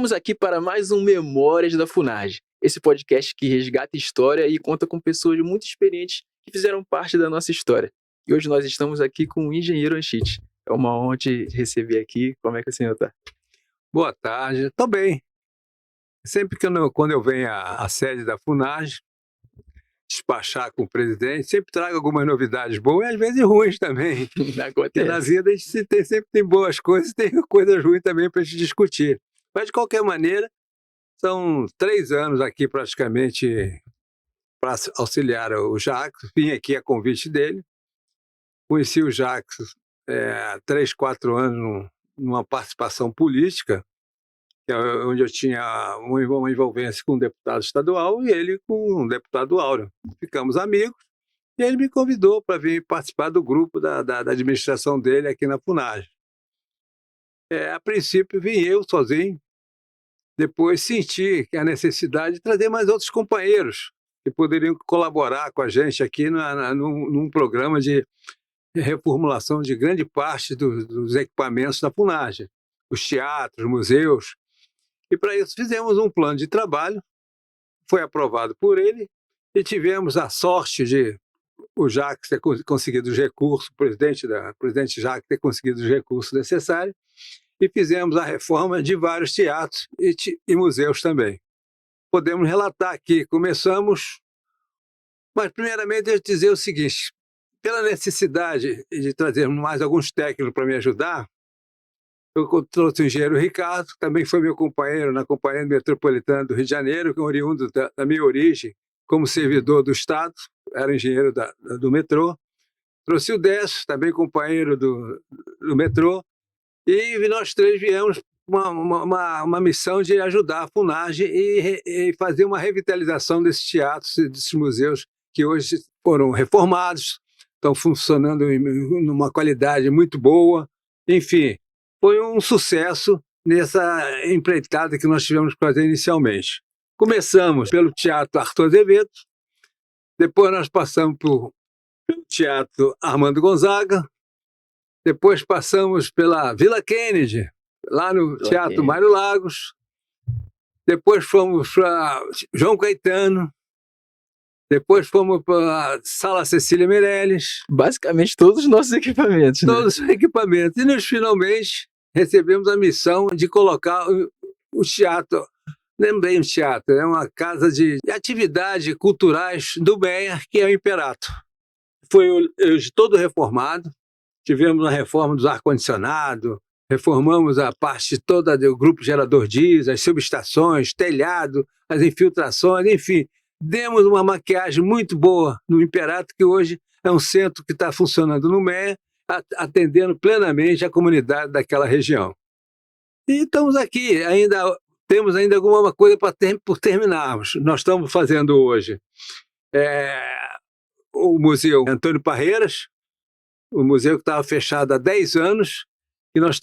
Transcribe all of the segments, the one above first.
Estamos aqui para mais um Memórias da FUNARJ, esse podcast que resgata história e conta com pessoas muito experientes que fizeram parte da nossa história. E hoje nós estamos aqui com o engenheiro Anchit. É uma honra te receber aqui. Como é que o senhor está? Boa tarde, estou bem. Sempre que quando eu venho à sede da FUNARJ, despachar com o presidente, sempre trago algumas novidades boas e às vezes ruins também. Porque na vida a gente sempre tem boas coisas e tem coisas ruins também para a gente discutir. Mas de qualquer maneira, são 3 anos aqui praticamente para auxiliar o Jacques. Vim aqui a convite dele. Conheci o Jacques há 3, 4 anos numa participação política, onde eu tinha uma envolvência com um deputado estadual e ele com um deputado Áureo. Ficamos amigos e ele me convidou para vir participar do grupo da administração dele aqui na FUNARJ. A princípio vim eu sozinho, depois senti a necessidade de trazer mais outros companheiros que poderiam colaborar com a gente aqui num programa de reformulação de grande parte dos equipamentos da FUNARJ, os teatros, museus. E para isso fizemos um plano de trabalho, foi aprovado por ele e tivemos a sorte de o Jacques ter conseguido os recursos, o presidente Jacques ter conseguido os recursos necessários e fizemos a reforma de vários teatros e museus também. Podemos relatar aqui, começamos, mas primeiramente eu dizer o seguinte, pela necessidade de trazer mais alguns técnicos para me ajudar, eu trouxe o engenheiro Ricardo, que também foi meu companheiro na Companhia Metropolitana do Rio de Janeiro, que é oriundo da minha origem como servidor do Estado, era engenheiro do metrô. Trouxe o Décio, também companheiro do metrô, e nós três viemos uma missão de ajudar a FUNARJ e fazer uma revitalização desses teatros e desses museus que hoje foram reformados, estão funcionando numa qualidade muito boa, enfim. Foi um sucesso nessa empreitada que nós tivemos que fazer inicialmente. Começamos pelo Teatro Arthur Azevedo, depois nós passamos pelo Teatro Armando Gonzaga, depois passamos pela Vila Kennedy, lá no Teatro Mário Lagos, depois fomos para João Caetano, depois fomos para a Sala Cecília Meirelles. Basicamente todos os nossos equipamentos. Todos os equipamentos. E finalmente recebemos a missão de colocar o teatro, não é bem um teatro, é uma casa de atividades culturais do Meyer, que é o Imperato. Foi todo reformado, tivemos a reforma dos ar-condicionado, reformamos a parte toda do grupo gerador diesel, as subestações, telhado, as infiltrações, enfim, demos uma maquiagem muito boa no Imperato, que hoje é um centro que está funcionando no Meyer, atendendo plenamente a comunidade daquela região. E estamos aqui, temos ainda alguma coisa por terminarmos. Nós estamos fazendo hoje o Museu Antônio Parreiras, o museu que estava fechado há 10 anos, e nós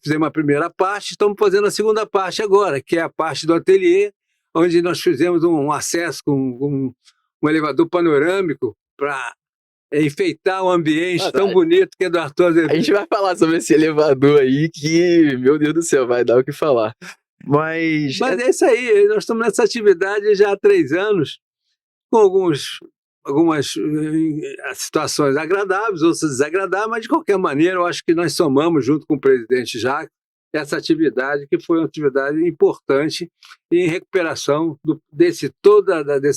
fizemos a primeira parte, estamos fazendo a segunda parte agora, que é a parte do ateliê, onde nós fizemos um acesso com um elevador panorâmico para enfeitar o ambiente tão bonito que é do Arthur Azevedo. A gente vai falar sobre esse elevador aí que, meu Deus do céu, vai dar o que falar. Mas é isso aí, nós estamos nessa atividade já há 3 anos, com algumas situações agradáveis, outras desagradáveis, mas de qualquer maneira eu acho que nós somamos junto com o presidente Jacques essa atividade que foi uma atividade importante em recuperação desses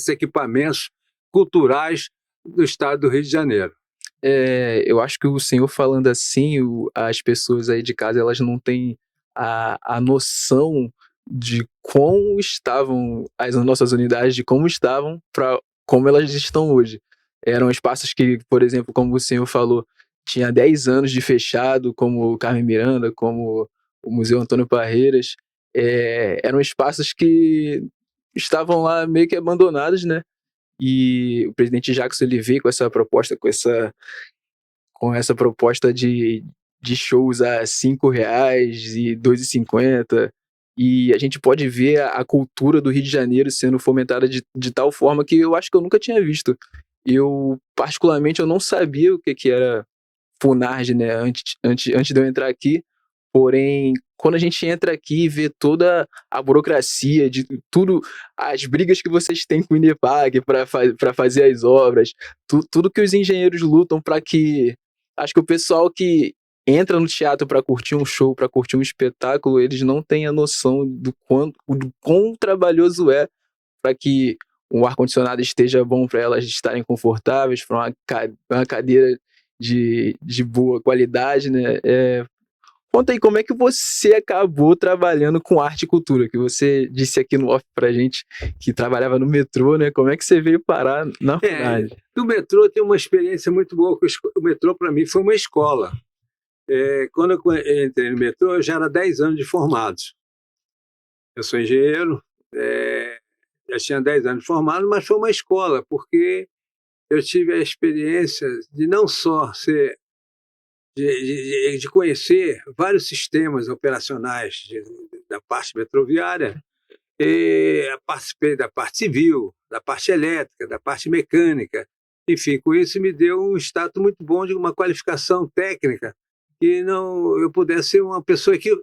equipamentos culturais do estado do Rio de Janeiro. Eu acho que o senhor falando assim, as pessoas aí de casa, elas não têm a noção de como estavam as nossas unidades, de como estavam para como elas estão hoje. Eram espaços que, por exemplo, como o senhor falou, tinha 10 anos de fechado, como o Carmen Miranda, como o Museu Antônio Parreiras. Eram espaços que estavam lá meio que abandonados, né? E o presidente Jacques, ele veio com essa proposta, com essa proposta de shows a R$5 e R$2,50, e a gente pode ver a cultura do Rio de Janeiro sendo fomentada de tal forma que eu acho que eu nunca tinha visto. Particularmente, eu não sabia o que era FUNARJ, né, antes de eu entrar aqui, Porém, quando a gente entra aqui e vê toda a burocracia de tudo, as brigas que vocês têm com o INEPAC para fazer as obras, tudo que os engenheiros lutam para que. Acho que o pessoal que entra no teatro para curtir um show, para curtir um espetáculo, eles não têm a noção do quão trabalhoso é para que o ar-condicionado esteja bom, para elas estarem confortáveis, para uma cadeira de boa qualidade, né? Conta aí, como é que você acabou trabalhando com arte e cultura? Que você disse aqui no off pra gente que trabalhava no metrô, né? Como é que você veio parar na FUNAG? No metrô eu tenho uma experiência muito boa. O metrô, para mim, foi uma escola. Quando eu entrei no metrô, eu já era 10 anos de formados. Eu sou engenheiro, já tinha 10 anos de formado, mas foi uma escola, porque eu tive a experiência de não só ser de conhecer vários sistemas operacionais da parte metroviária, participei da parte civil, da parte elétrica, da parte mecânica. Enfim, com isso me deu um status muito bom de uma qualificação técnica que não eu pudesse ser uma pessoa que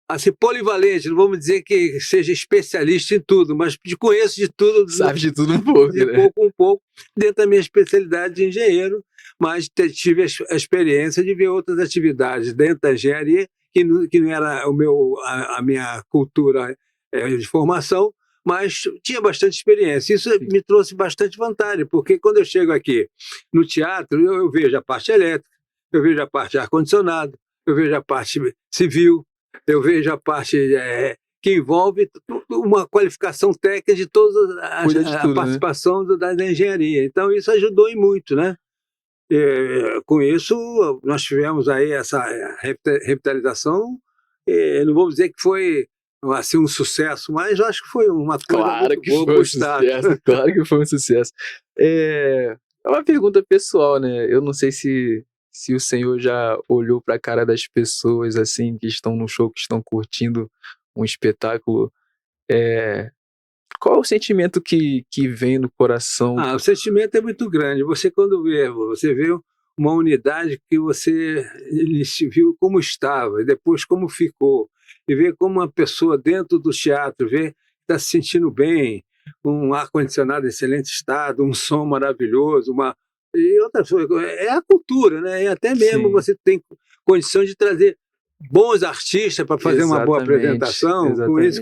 assim, polivalente, não vamos dizer que seja especialista em tudo, mas conheço de tudo. Sabe de tudo um pouco, de né? pouco um pouco, dentro da minha especialidade de engenheiro, mas tive a experiência de ver outras atividades dentro da engenharia, que não era a minha cultura de formação, mas tinha bastante experiência. Isso me trouxe bastante vantagem, porque quando eu chego aqui no teatro, eu vejo a parte elétrica, eu vejo a parte de ar-condicionado, eu vejo a parte civil, eu vejo a parte que envolve uma qualificação técnica de toda a participação, né, da engenharia. Então, isso ajudou e muito, né? Com isso, nós tivemos aí essa revitalização. Não vou dizer que foi assim, um sucesso, mas eu acho que foi uma coisa muito boa para o Estado. Claro que foi um sucesso. É uma pergunta pessoal, né? Eu não sei se o senhor já olhou para a cara das pessoas assim que estão no show, que estão curtindo um espetáculo. Qual é o sentimento que vem no coração? O sentimento é muito grande. Você vê uma unidade que você viu como estava, e depois como ficou, e vê como uma pessoa dentro do teatro está se sentindo bem, um ar-condicionado em excelente estado, um som maravilhoso, e outra coisa, é a cultura, né? E até mesmo Sim. Você tem condição de trazer bons artistas para fazer uma boa apresentação, com isso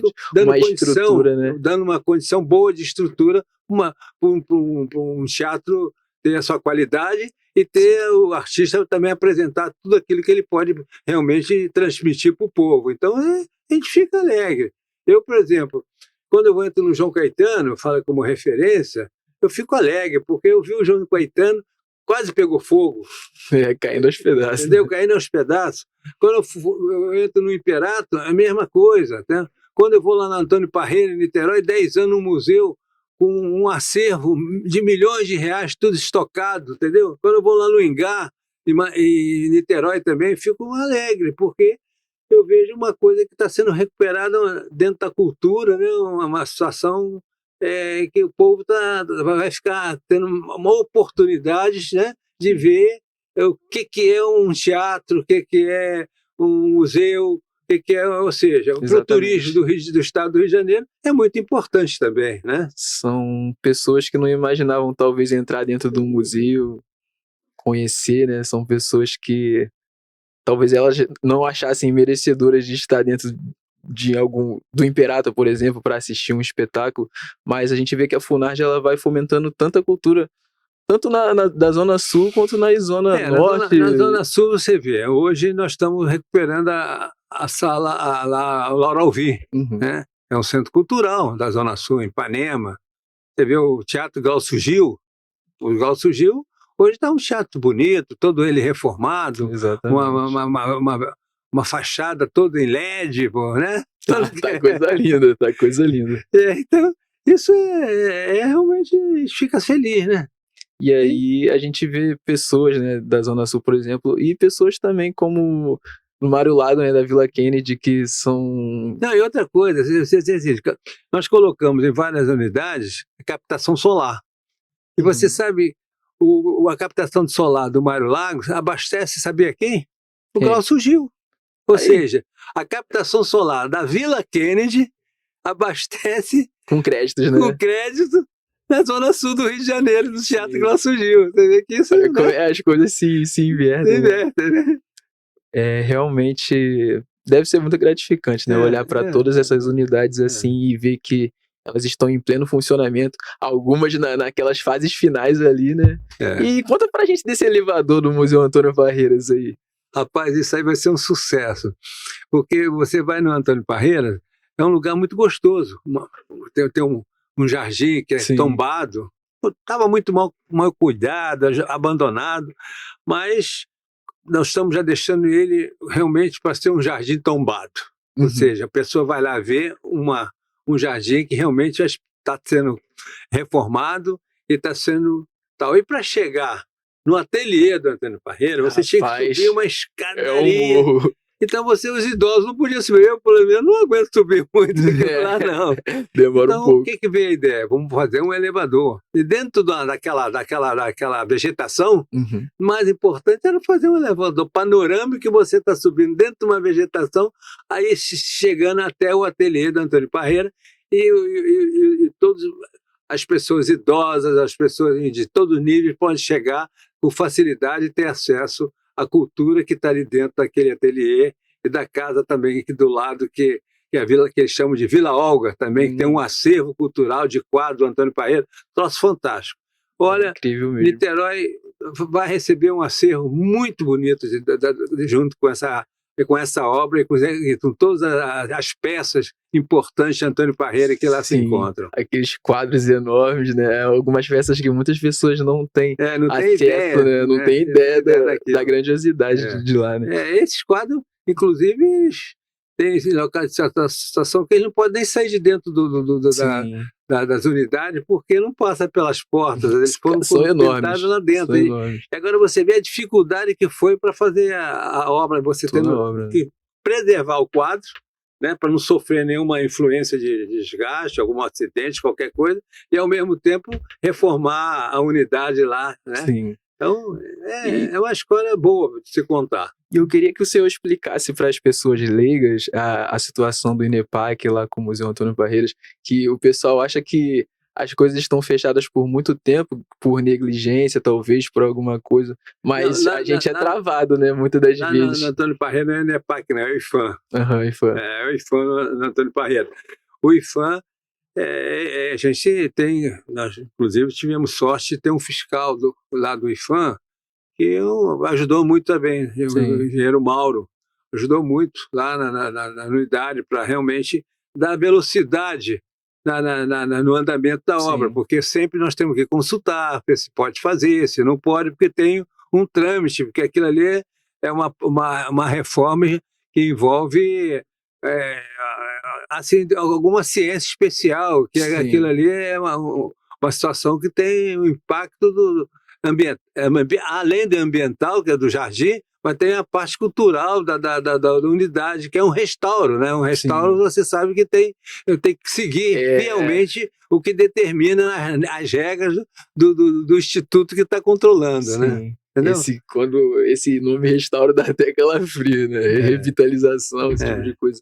dando uma condição boa de estrutura para um teatro ter a sua qualidade e ter o artista também apresentar tudo aquilo que ele pode realmente transmitir para o povo. Então a gente fica alegre. Eu, por exemplo, quando eu entro no João Caetano, falo como referência, eu fico alegre, porque eu vi o João Caetano, quase pegou fogo. Caindo aos pedaços. Entendeu? Caindo aos pedaços. Quando eu entro no Imperato, é a mesma coisa. Né? Quando eu vou lá na Antônio Parreira, em Niterói, 10 anos no museu, com um acervo de milhões de reais, tudo estocado, entendeu? Quando eu vou lá no Ingá, em Niterói também, fico alegre, porque eu vejo uma coisa que está sendo recuperada dentro da cultura, né? Uma situação que o povo vai ficar tendo uma oportunidade, né, de ver o que é um teatro, o que é um museu, ou seja, para o turismo do estado do Rio de Janeiro é muito importante também, né? São pessoas que não imaginavam talvez entrar dentro de um museu, conhecer, né? São pessoas que talvez elas não achassem merecedoras de estar dentro do Imperato, por exemplo, para assistir um espetáculo, mas a gente vê que a FUNARJ ela vai fomentando tanta cultura, tanto da Zona Sul quanto na Zona Norte. Na Zona Sul você vê, hoje nós estamos recuperando a sala, a Laura Alvim, né? É um centro cultural da Zona Sul, em Ipanema. Você vê o Teatro Glaucio Gil, hoje está um teatro bonito, todo ele reformado, uma fachada toda em LED, né? Tá coisa linda, tá coisa linda. Então, isso realmente fica feliz, né? E aí a gente vê pessoas, né, da Zona Sul, por exemplo, e pessoas também como no Mário Lago, né, da Vila Kennedy, que são... Não, e outra coisa, nós colocamos em várias unidades a captação solar. E você sabe, a captação de solar do Mário Lago abastece, sabia quem? O Glaucio Gil. Ou seja, A captação solar da Vila Kennedy abastece Com créditos, né? com crédito na zona sul do Rio de Janeiro, do teatro Sim. que lá surgiu. Você vê que isso Olha como né? as coisas se invertem, né? Inverte, né? Realmente deve ser muito gratificante, né? Olhar para todas essas unidades assim e ver que elas estão em pleno funcionamento, algumas naquelas fases finais ali, né? É. E conta pra gente desse elevador do Museu Antônio Parreiras aí. Rapaz, isso aí vai ser um sucesso, porque você vai no Antônio Parreiras, é um lugar muito gostoso, tem um jardim que é Sim. tombado, estava muito mal cuidado, abandonado, mas nós estamos já deixando ele realmente para ser um jardim tombado. Ou seja, a pessoa vai lá ver um jardim que realmente está sendo reformado e está sendo tal. E para chegar no ateliê do Antônio Parreira, você tinha que subir uma escadaria. Então os idosos não podiam subir. Eu, pelo menos, não aguento subir muito lá, não. Demora então, um pouco. O que veio a ideia? Vamos fazer um elevador. E dentro daquela vegetação, o mais importante era fazer um elevador panorâmico que você está subindo dentro de uma vegetação, aí chegando até o ateliê do Antônio Parreira e todas as pessoas idosas, as pessoas de todos os níveis podem chegar com facilidade e ter acesso à cultura que está ali dentro daquele ateliê e da casa também aqui do lado, que é a vila que eles chamam de Vila Olga também, que tem um acervo cultural de quadro do Antônio Parreira, troço fantástico. Olha, Niterói vai receber um acervo muito bonito junto com essa obra e com todas as peças importantes de Antônio Parreira que lá se encontram. Aqueles quadros enormes, né? Algumas peças que muitas pessoas não têm acesso, ideia, né? Não tem ideia da grandiosidade de lá, né? Esses quadros, inclusive, eles têm locais de situação que eles não podem nem sair de dentro das unidades, porque não passa pelas portas, eles foram pintados lá dentro. E agora você vê a dificuldade que foi para fazer a obra, você tendo que preservar o quadro, né, para não sofrer nenhuma influência de desgaste, algum acidente, qualquer coisa, e ao mesmo tempo reformar a unidade lá, né? Sim. Então, é uma história boa de se contar. E eu queria que o senhor explicasse para as pessoas leigas a situação do INEPAC lá com o Museu Antônio Parreiras, que o pessoal acha que as coisas estão fechadas por muito tempo, por negligência, talvez, por alguma coisa, mas a gente é travado, né, muitas das vezes. No Antônio Parreira não é INEPAC, não, é o IFAM. IFAM. É o IFAM no Antônio Parreira. O IFAM, a gente tem, nós inclusive tivemos sorte de ter um fiscal lá do IFAM que ajudou muito também, o engenheiro Mauro, ajudou muito lá na unidade para realmente dar velocidade no andamento da obra, porque sempre nós temos que consultar se pode fazer, se não pode, porque tem um trâmite, porque aquilo ali é uma reforma que envolve assim, alguma ciência especial, que aquilo ali é uma situação que tem um impacto além do ambiental, que é do jardim, mas tem a parte cultural da unidade, que é um restauro, né? Um restauro, você sabe que tem que seguir fielmente o que determina as regras do instituto que está controlando, né? Entendeu? Esse nome restauro dá até calafrio, né? Revitalização, esse tipo de coisa.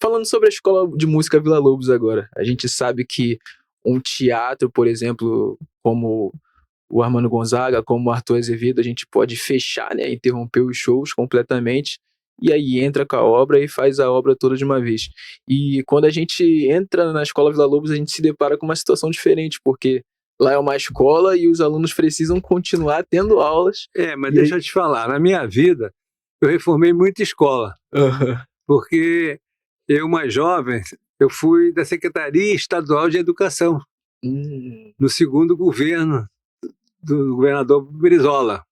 Falando sobre a Escola de Música Vila Lobos agora, a gente sabe que um teatro, por exemplo, como o Armando Gonzaga, como o Arthur Azevedo, a gente pode fechar, né, interromper os shows completamente, e aí entra com a obra e faz a obra toda de uma vez. E quando a gente entra na Escola Vila Lobos, a gente se depara com uma situação diferente, porque lá é uma escola e os alunos precisam continuar tendo aulas. Mas deixa eu te falar, na minha vida, eu reformei muita escola, porque eu, mais jovem, eu fui da Secretaria Estadual de Educação, no segundo governo do governador Brizola.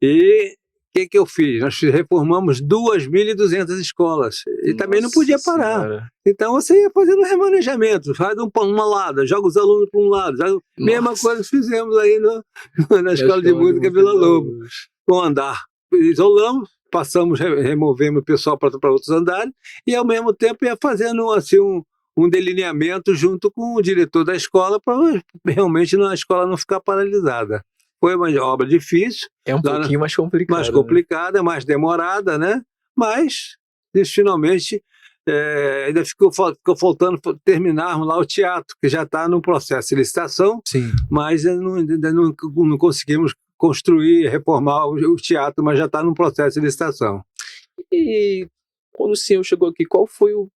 E o que eu fiz? Nós reformamos 2.200 escolas. E também não podia parar. Senhora. Então você ia fazendo remanejamento, faz uma lado, joga os alunos para um lado. Mesma coisa que fizemos aí na Escola de Música Vila Lobos. Com andar, isolamos, removemos o pessoal para outros andares, e ao mesmo tempo ia fazendo assim, um delineamento junto com o diretor da escola para realmente a escola não ficar paralisada. Foi uma obra difícil. É um pouquinho mais complicada. Mais complicada, mais demorada, né? Mas, isso finalmente, ainda ficou faltando terminarmos lá o teatro, que já está no processo de licitação, Sim. mas ainda não conseguimos construir, reformar o teatro, mas já está no processo de licitação. E quando o senhor chegou aqui, qual foi o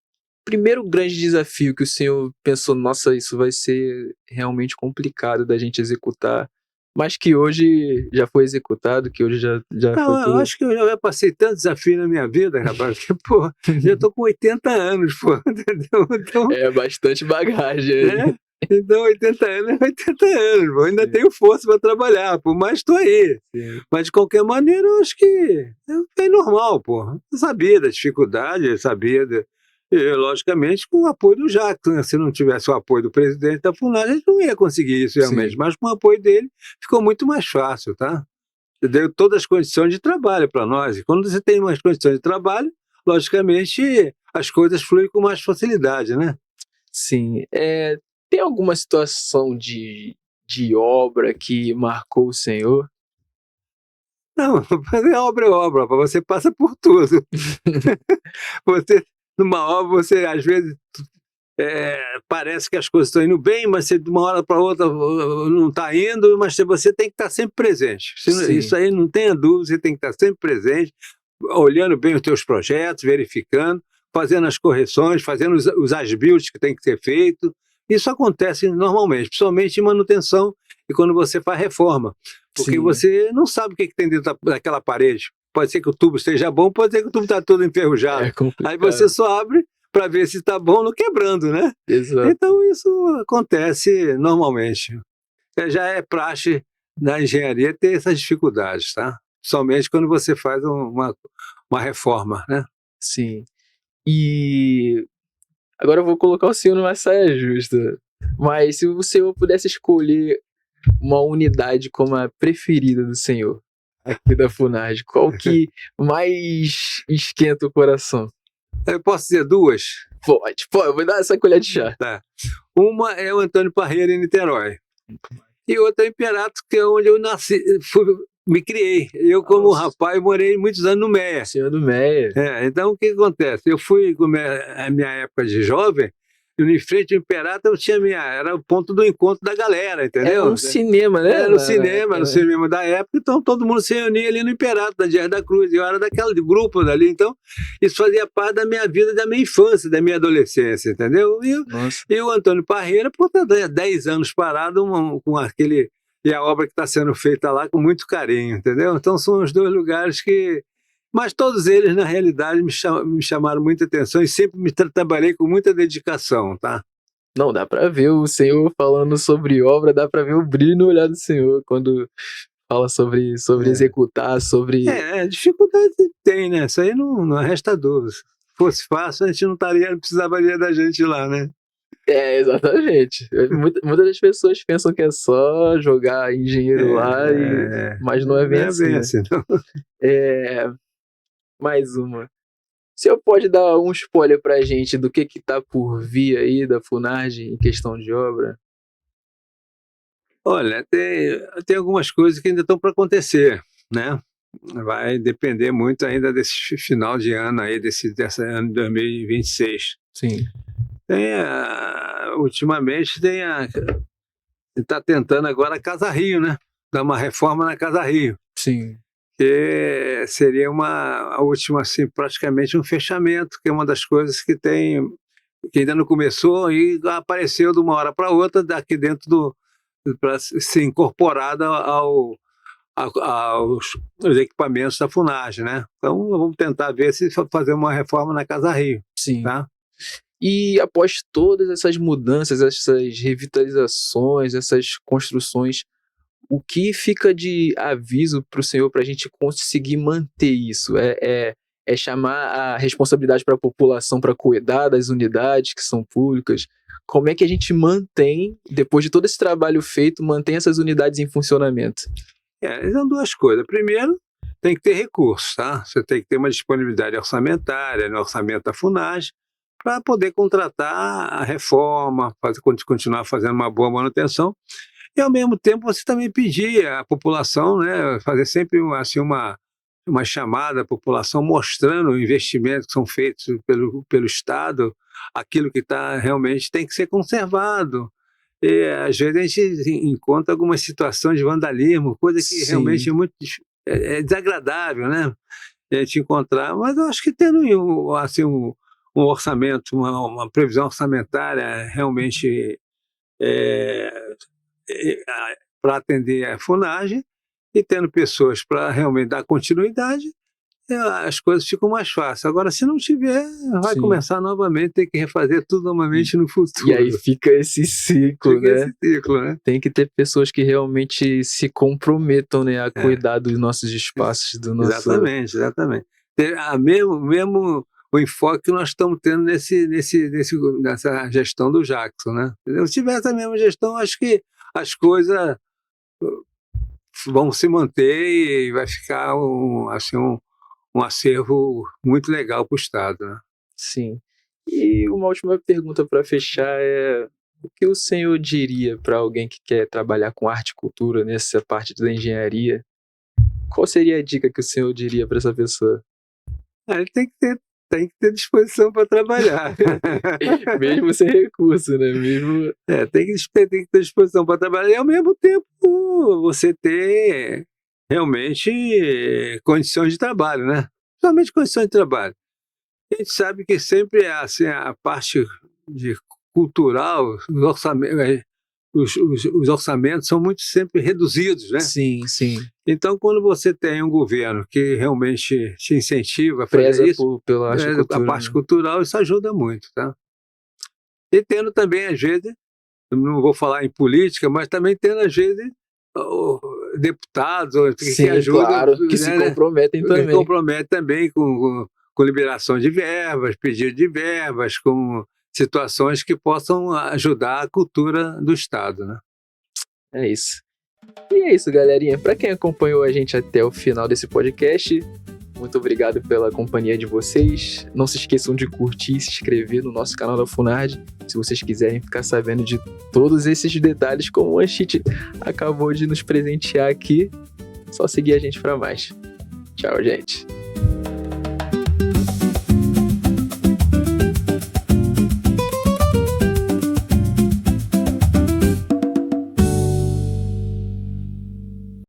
primeiro grande desafio que o senhor pensou, nossa, isso vai ser realmente complicado da gente executar, mas que hoje já foi executado, que hoje já Não, foi eu tudo. acho que eu já passei tanto desafio na minha vida, rapaz, que, pô, já tô com 80 anos, pô, entendeu? Então, É bastante bagagem aí. né? Então, 80 anos é 80 anos, pô. Ainda Sim. tenho força para trabalhar, pô, mas estou aí. Sim. Mas, de qualquer maneira, eu acho que é normal, pô. Eu sabia da dificuldade, eu sabia, logicamente, com o apoio do Jackson, né? Se não tivesse o apoio do presidente da FUNAG, a gente não ia conseguir isso realmente. Sim. Mas com o apoio dele, ficou muito mais fácil, tá? Deu todas as condições de trabalho para nós. E quando você tem umas condições de trabalho, logicamente, as coisas fluem com mais facilidade, né? Sim. Tem alguma situação de obra que marcou o senhor? Não, fazer obra é obra, você passa por tudo. Você, numa obra, você às vezes parece que as coisas estão indo bem, mas você, de uma hora para outra não está indo, mas você tem que estar sempre presente. Sim. Isso aí não tenha dúvida, você tem que estar sempre presente, olhando bem os teus projetos, verificando, fazendo as correções, fazendo os as-builds que tem que ser feito. Isso acontece normalmente, principalmente em manutenção e quando você faz reforma, porque Sim. você não sabe o que tem dentro daquela parede. Pode ser que o tubo esteja bom, pode ser que o tubo está todo enferrujado. É complicado. Aí você só abre para ver se está bom, não quebrando, né? Exato. Então isso acontece normalmente. Já é praxe da engenharia ter essas dificuldades, tá? Somente quando você faz uma reforma, né? Sim. E agora eu vou colocar o senhor numa saia justa. Mas se o senhor pudesse escolher uma unidade como a preferida do senhor, aqui da FUNAG, qual que mais esquenta o coração? Eu posso dizer duas? Pode, eu vou dar essa colher de chá. Tá. Uma é o Antônio Parreira, em Niterói. E outra é Imperato, que é onde eu nasci, me criei. Eu, como rapaz, morei muitos anos no Meia. Senhor do Meia. Então, o que acontece? Eu fui, com a minha época de jovem, e em frente ao Imperato eu tinha era o ponto do encontro da galera, entendeu? Era um cinema, né? Era o cinema da época, então todo mundo se reunia ali no Imperato, da Dias da Cruz, e eu era daquele grupo dali, então isso fazia parte da minha vida, da minha infância, da minha adolescência, entendeu? E o Antônio Parreira, por estar 10 anos parado com aquele, e a obra que está sendo feita lá com muito carinho, entendeu? Então são os dois lugares que... Mas todos eles, na realidade, me chamaram muita atenção e sempre trabalhei com muita dedicação, tá? Não, dá pra ver o senhor falando sobre obra, dá pra ver o brilho no olhar do senhor quando fala sobre executar, sobre... Dificuldade tem, né? Isso aí não resta dúvida. Se fosse fácil, a gente não precisaria da gente lá, né? Exatamente. Muitas das pessoas pensam que é só jogar engenheiro lá, mas não é bem assim. Bem assim, não. Mais uma. O senhor pode dar um spoiler pra gente do que tá por vir aí da FUNAG em questão de obra? Olha, tem algumas coisas que ainda estão para acontecer, né? Vai depender muito ainda desse final de ano aí, desse ano de 2026. Sim. Ultimamente está tentando agora a Casa Rio, né? Dar uma reforma na Casa Rio. Sim. Que seria a última, assim, praticamente um fechamento, que é uma das coisas que ainda não começou e apareceu de uma hora para outra daqui dentro para ser incorporada aos equipamentos da FUNAG, né? Então vamos tentar ver se fazer uma reforma na Casa Rio. Sim. Tá? E após todas essas mudanças, essas revitalizações, essas construções, o que fica de aviso para o senhor para a gente conseguir manter isso? É chamar a responsabilidade para a população para cuidar das unidades que são públicas? Como é que a gente mantém, depois de todo esse trabalho feito, mantém essas unidades em funcionamento? São duas coisas. Primeiro, tem que ter recursos, tá? Você tem que ter uma disponibilidade orçamentária no orçamento da FUNAG para poder contratar a reforma, continuar fazendo uma boa manutenção. E, ao mesmo tempo, você também pedir à população, né, fazer sempre assim, uma chamada à população mostrando investimentos que são feitos pelo Estado, aquilo que realmente tem que ser conservado. E, às vezes a gente encontra alguma situação de vandalismo, coisa que realmente é muito desagradável, né? A gente encontrar, mas eu acho que tendo assim, um orçamento, uma previsão orçamentária realmente para atender a FUNAG e tendo pessoas para realmente dar continuidade, as coisas ficam mais fáceis. Agora, se não tiver, vai começar novamente, ter que refazer tudo novamente no futuro. E aí fica esse ciclo, né? Tem que ter pessoas que realmente se comprometam, né, a cuidar dos nossos espaços, do nosso... Exatamente. Mesmo o enfoque que nós estamos tendo nessa gestão do Jackson, né? Se tivesse a mesma gestão, acho que as coisas vão se manter e vai ficar um acervo muito legal para o Estado, né? Sim. E uma última pergunta para fechar é: o que o senhor diria para alguém que quer trabalhar com arte e cultura nessa parte da engenharia? Qual seria a dica que o senhor diria para essa pessoa? Ele tem que ter disposição para trabalhar. Mesmo sem recurso, né? Tem que ter disposição para trabalhar e, ao mesmo tempo, você ter realmente condições de trabalho, né? Somente condições de trabalho. A gente sabe que sempre assim, a parte cultural, os orçamentos são muito sempre reduzidos, né? Sim. Então, quando você tem um governo que realmente te incentiva a fazer isso, pela arte e cultura, a parte cultural, isso ajuda muito, tá? E tendo também, às vezes, não vou falar em política, mas também tendo, às vezes, deputados que ajudam, claro, que se comprometem também. Se comprometem também com liberação de verbas, pedido de verbas, com situações que possam ajudar a cultura do Estado, né? É isso. E é isso, galerinha. Para quem acompanhou a gente até o final desse podcast, muito obrigado pela companhia de vocês. Não se esqueçam de curtir e se inscrever no nosso canal da FUNAD, se vocês quiserem ficar sabendo de todos esses detalhes, como o Anchit acabou de nos presentear aqui. Só seguir a gente para mais. Tchau, gente.